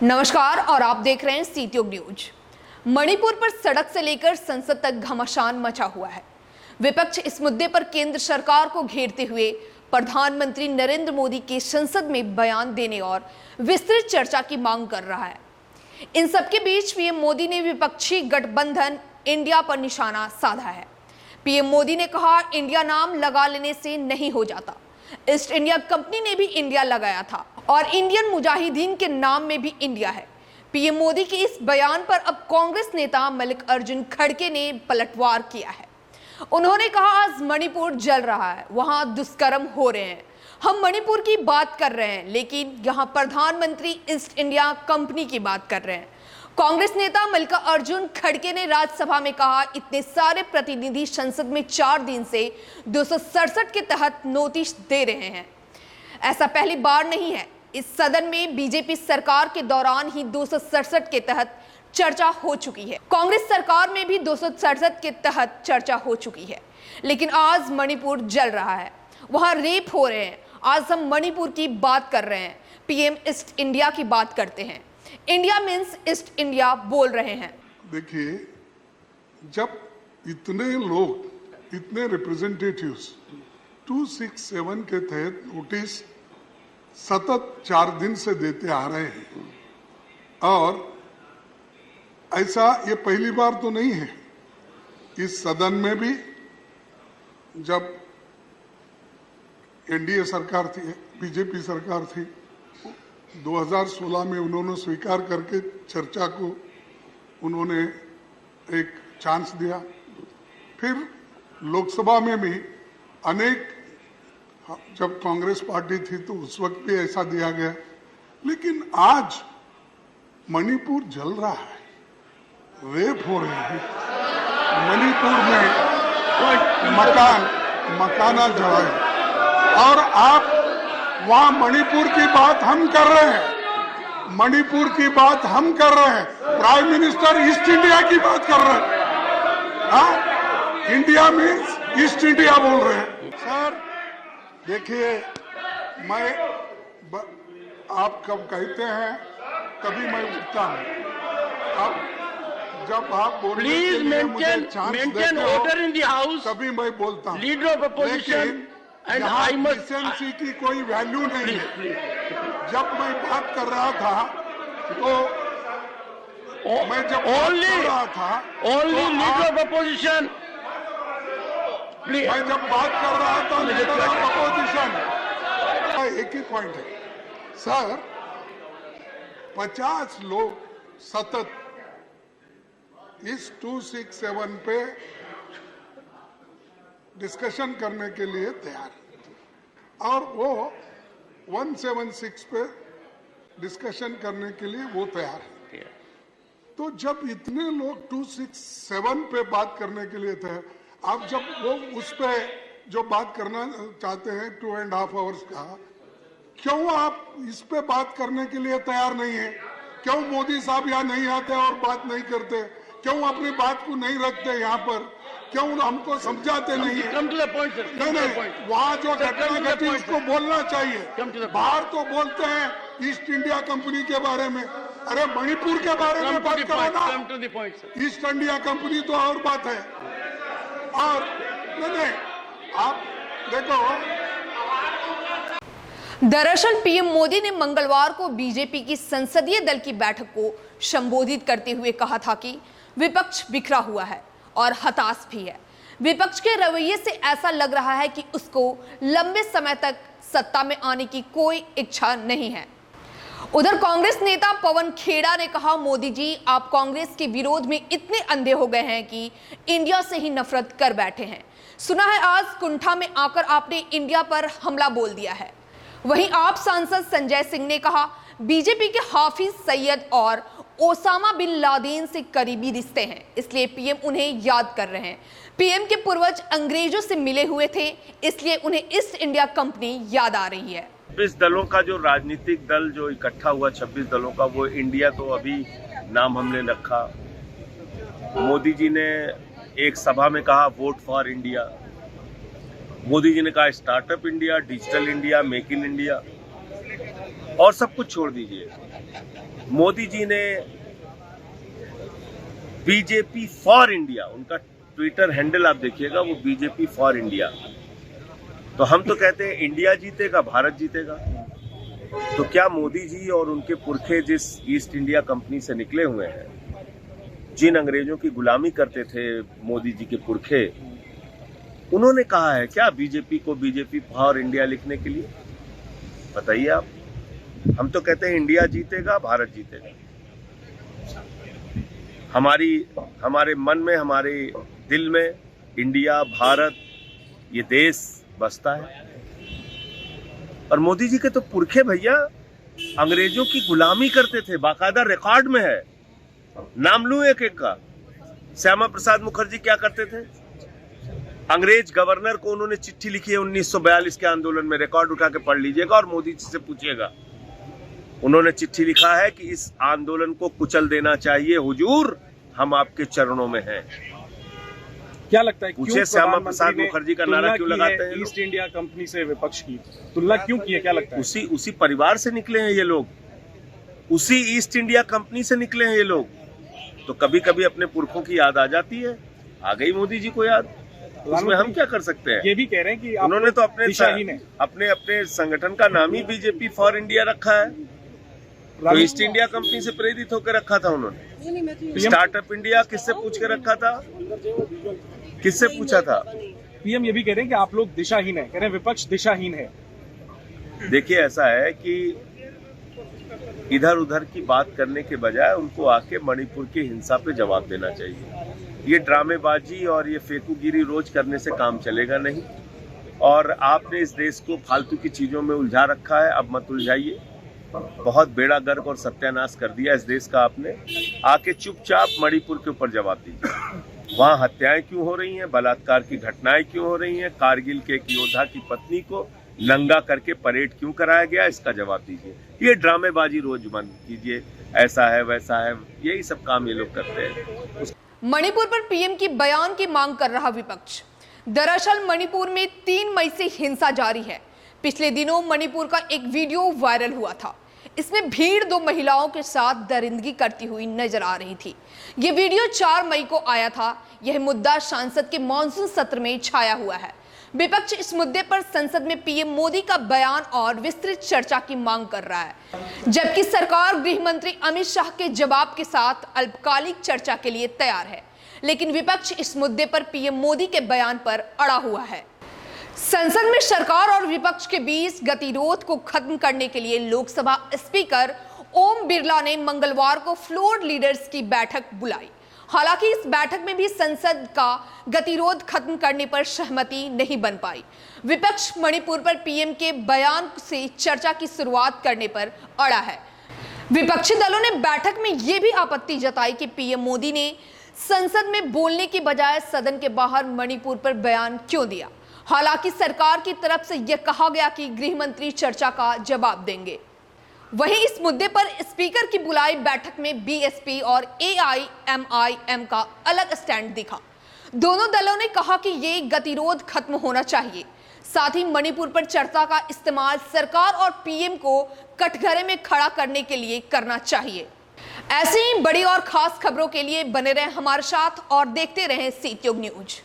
नमस्कार और आप देख रहे हैं सीटीओ न्यूज। मणिपुर पर सड़क से लेकर संसद तक घमासान मचा हुआ है। विपक्ष इस मुद्दे पर केंद्र सरकार को घेरते हुए प्रधानमंत्री नरेंद्र मोदी के संसद में बयान देने और विस्तृत चर्चा की मांग कर रहा है। इन सबके बीच पीएम मोदी ने विपक्षी गठबंधन इंडिया पर निशाना साधा है। पीएम मोदी ने कहा, इंडिया नाम लगा लेने से नहीं हो जाता। ईस्ट इंडिया कंपनी ने भी इंडिया लगाया था और इंडियन मुजाहिदीन के नाम में भी इंडिया है। पीएम मोदी के इस बयान पर अब कांग्रेस नेता मल्लिकार्जुन खड़गे ने पलटवार किया है। उन्होंने कहा, आज मणिपुर जल रहा है, वहां दुष्कर्म हो रहे हैं। हम मणिपुर की बात कर रहे हैं, लेकिन यहाँ प्रधानमंत्री ईस्ट इंडिया कंपनी की बात कर रहे हैं। कांग्रेस नेता मल्लिकार्जुन खड़गे ने राज्यसभा में कहा, इतने सारे प्रतिनिधि संसद में 4 दिन से 267 के तहत नोटिस दे रहे हैं। ऐसा पहली बार नहीं है। इस सदन में बीजेपी सरकार के दौरान ही 267 के तहत चर्चा हो चुकी है। कांग्रेस सरकार में भी 267 के तहत चर्चा हो चुकी है, लेकिन आज मणिपुर जल रहा है, वहां रेप हो रहे हैं। आज हम मणिपुर की बात कर रहे हैं। पीएम ईस्ट इंडिया की बात करते हैं। इंडिया मीन्स ईस्ट इंडिया बोल रहे हैं। देखिए, जब इतने लोग, इतने रिप्रेजेंटेटिव्स 267 के तहत नोटिस सतत 4 दिन से देते आ रहे हैं, और ऐसा ये पहली बार तो नहीं है। इस सदन में भी जब एनडीए सरकार थी, बीजेपी सरकार थी, 2016 में उन्होंने स्वीकार करके चर्चा को उन्होंने एक चांस दिया। फिर लोकसभा में भी अनेक, जब कांग्रेस पार्टी थी तो उस वक्त भी ऐसा दिया गया। लेकिन आज मणिपुर जल रहा है, रेप हो रहे हैं। मणिपुर में मकाना जलाए, और आप वहां मणिपुर की बात हम कर रहे हैं। मणिपुर की बात हम कर रहे हैं। प्राइम मिनिस्टर ईस्ट इंडिया की बात कर रहे हैं। हाँ, इंडिया मीन्स ईस्ट इंडिया बोल रहे हैं। सर देखिए, आप कब कहते हैं तभी मैं उठता हूँ। अब जब आप बोलने के लिए मुझे चांस देते हो तभी मैं बोलता हूँ। Leader of opposition and I must की कोई वैल्यू नहीं है। जब मैं बात कर रहा था तो मैं जब ओनली कर रहा था ओनली लीडर ऑफ अपोजिशन, मैं जब बात कर रहा था लीडर ऑफ अपोजिशन, एक ही पॉइंट है सर। 50 लोग सतत इस 267 पे डिस्कशन करने के लिए तैयार है, और वो 176 पे डिस्कशन करने के लिए वो तैयार है। तो जब इतने लोग 267 पे बात करने के लिए थे, आप जब वो उस पे जो बात करना चाहते हैं 2.5 आवर्स का, क्यों आप इस पे बात करने के लिए तैयार नहीं है? क्यों मोदी साहब यहाँ नहीं आते और बात नहीं करते? क्यों अपनी बात को नहीं रखते यहाँ पर? क्यों हमको समझाते नहीं है? नहीं, वहाँ जो घटना घटी उसको बोलना चाहिए। बाहर तो बोलते हैं ईस्ट इंडिया कंपनी के बारे में, अरे मणिपुर के बारे में बात करो ना। ईस्ट इंडिया कंपनी तो और बात है। और नहीं, आप देखो, दरअसल पीएम मोदी ने मंगलवार को बीजेपी की संसदीय दल की बैठक को संबोधित करते हुए कहा था कि विपक्ष बिखरा हुआ है और हताश भी है। विपक्ष के रवैये से ऐसा लग रहा है कि उसको लंबे समय तक सत्ता में आने की कोई इच्छा नहीं है। उधर कांग्रेस नेता पवन खेड़ा ने कहा, मोदी जी, आप कांग्रेस के विरोध में इतने अंधे हो गए हैं कि इंडिया से ही नफरत कर बैठे हैं। सुना है आज कुंठा में आकर आपने इंडिया पर हमला बोल दिया है। वहीं आप सांसद संजय सिंह ने कहा, बीजेपी के हाफिज सईद और ओसामा बिन लादेन से करीबी रिश्ते हैं, इसलिए पीएम उन्हें याद कर रहे हैं। पीएम के पूर्वज अंग्रेजों से मिले हुए थे, इसलिए उन्हें ईस्ट इंडिया कंपनी याद आ रही है। 26 दलों का जो राजनीतिक दल जो इकट्ठा हुआ, 26 दलों का, वो इंडिया तो अभी नाम हमने रखा। मोदी जी ने एक सभा में कहा vote for India. Modi ji ने कहा startup India, digital India, make in India, और सब कुछ छोड़ दीजिए। मोदी जी ने बीजेपी फॉर इंडिया, उनका ट्विटर हैंडल आप देखिएगा, वो बीजेपी फॉर इंडिया। तो हम तो कहते हैं इंडिया जीतेगा, भारत जीतेगा। तो क्या मोदी जी और उनके पुरखे जिस ईस्ट इंडिया कंपनी से निकले हुए हैं, जिन अंग्रेजों की गुलामी करते थे मोदी जी के पुरखे, उन्होंने कहा है क्या बीजेपी को बीजेपी फॉर इंडिया लिखने के लिए? बताइए आप। हम तो कहते हैं इंडिया जीतेगा, भारत जीतेगा। हमारे मन में, हमारे दिल में इंडिया, भारत, ये देश बसता है। और मोदी जी के तो पुरखे भैया अंग्रेजों की गुलामी करते थे, बाकायदा रिकॉर्ड में है। नाम लूं एक एक का। श्यामा प्रसाद मुखर्जी क्या करते थे? अंग्रेज गवर्नर को उन्होंने चिट्ठी लिखी है 1942 के आंदोलन में, रिकॉर्ड उठा के पढ़ लीजिएगा और मोदी जी से पूछिएगा। उन्होंने चिट्ठी लिखा है कि इस आंदोलन को कुचल देना चाहिए हुजूर, हम आपके चरणों में हैं। क्या लगता है पूछे श्यामा प्रसाद मुखर्जी का नारा क्यों लगाते हैं? ईस्ट इंडिया कंपनी से विपक्ष की तुलना क्यों की है, क्या लगता है? उसी परिवार से निकले हैं ये लोग, उसी ईस्ट इंडिया कंपनी से निकले हैं ये लोग। तो कभी कभी अपने पुरखों की याद आ जाती है। आ गई मोदी जी को याद, उसमें हम क्या कर सकते हैं? ये भी कह रहे हैं कि उन्होंने तो दिशाहीन अपने संगठन का नाम ही बीजेपी फॉर इंडिया रखा है। तो ईस्ट इंडिया कंपनी से प्रेरित होकर रखा था उन्होंने। स्टार्टअप इंडिया किससे पूछ के रखा था? किससे पूछा था? पीएम ये भी कह रहे हैं कि आप लोग दिशाहीन है, कह रहे हैं विपक्ष दिशाहीन है। देखिए, ऐसा है कि इधर उधर की बात करने के बजाय उनको आके मणिपुर की हिंसा पे जवाब देना चाहिए। ये ड्रामेबाजी और ये फेकूगिरी रोज करने से काम चलेगा नहीं। और आपने इस देश को फालतू की चीजों में उलझा रखा है, अब मत उलझाइए। बहुत बेड़ा गर्क और सत्यानाश कर दिया इस देश का आपने। आके चुपचाप मणिपुर के ऊपर जवाब दीजिए। वहाँ हत्याएं क्यों हो रही हैं, बलात्कार की घटनाएं क्यों हो रही हैं, कारगिल के एक योद्धा की पत्नी को नंगा करके परेड क्यों कराया गया, इसका जवाब दीजिए। ये ड्रामेबाजी रोज बंद कीजिए, ऐसा है वैसा है, यही सब काम ये लोग करते हैं। मणिपुर पर पीएम की बयान की मांग कर रहा विपक्ष। दरअसल मणिपुर में 3 मई से हिंसा जारी है। पिछले दिनों मणिपुर का एक वीडियो वायरल हुआ था। इसमें भीड़ 2 महिलाओं के साथ दरिंदगी करती हुई नजर आ रही थी। ये वीडियो 4 मई को आया था। यह मुद्दा संसद के मॉनसून सत्र में छाया हुआ है। विपक्ष इस मुद्दे पर संसद में पीएम मोदी का बयान और विस्तृत चर्चा की मांग कर रहा है, जबकि सरकार गृह मंत्री अमित शाह के जवाब के साथ अल्पकालिक चर्चा के लिए तैयार है। लेकिन विपक्ष इस मुद्दे पर पीएम मोदी के बयान पर अड़ा हुआ है। संसद में सरकार और विपक्ष के बीच गतिरोध को खत्म करने के लिए लोकसभा स्पीकर ओम बिरला ने मंगलवार को फ्लोर लीडर्स की बैठक बुलाई। हालांकि इस बैठक में भी संसद का गतिरोध खत्म करने पर सहमति नहीं बन पाई। विपक्ष मणिपुर पर पीएम के बयान से चर्चा की शुरुआत करने पर अड़ा है। विपक्षी दलों ने बैठक में यह भी आपत्ति जताई कि पीएम मोदी ने संसद में बोलने की बजाय सदन के बाहर मणिपुर पर बयान क्यों दिया। हालांकि सरकार की तरफ से यह कहा गया कि गृह मंत्री चर्चा का जवाब देंगे। वहीं इस मुद्दे पर स्पीकर की बुलाई बैठक में बीएसपी और एआईएमआईएम का अलग स्टैंड दिखा। दोनों दलों ने कहा कि ये गतिरोध खत्म होना चाहिए। साथ ही मणिपुर पर चर्चा का इस्तेमाल सरकार और पीएम को कटघरे में खड़ा करने के लिए करना चाहिए। ऐसी ही बड़ी और खास खबरों के लिए बने रहें हमारे साथ और देखते रहें सीट्यूब न्यूज।